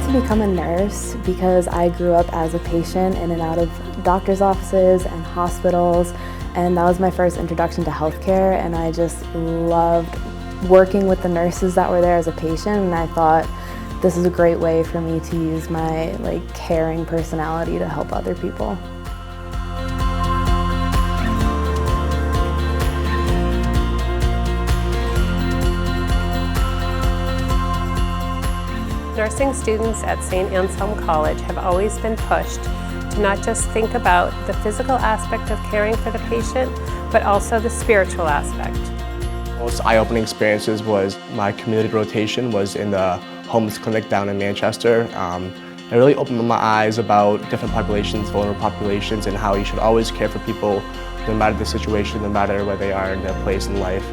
to become a nurse because I grew up as a patient in and out of doctor's offices and hospitals, and that was my first introduction to healthcare, and I just loved working with the nurses that were there as a patient, and I thought this is a great way for me to use my caring personality to help other people. Nursing students at Saint Anselm College have always been pushed to not just think about the physical aspect of caring for the patient, but also the spiritual aspect. Most eye-opening experiences was my community rotation was in the homeless clinic down in Manchester. It really opened my eyes about different populations, vulnerable populations, and how you should always care for people no matter the situation, no matter where they are in their place in life.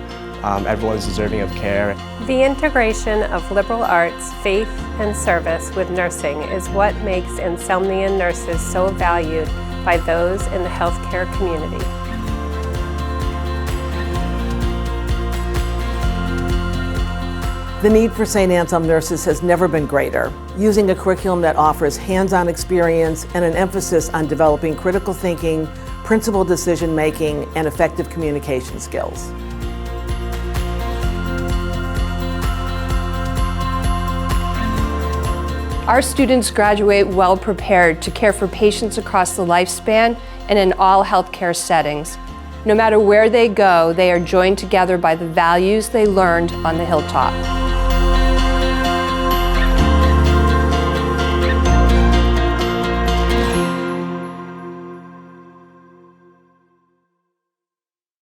Everyone's deserving of care. The integration of liberal arts, faith, and service with nursing is what makes Anselmian nurses so valued by those in the healthcare community. The need for Saint Anselm nurses has never been greater. Using a curriculum that offers hands-on experience and an emphasis on developing critical thinking, principled decision-making, and effective communication skills. Our students graduate well prepared to care for patients across the lifespan and in all healthcare settings. No matter where they go, they are joined together by the values they learned on the Hilltop.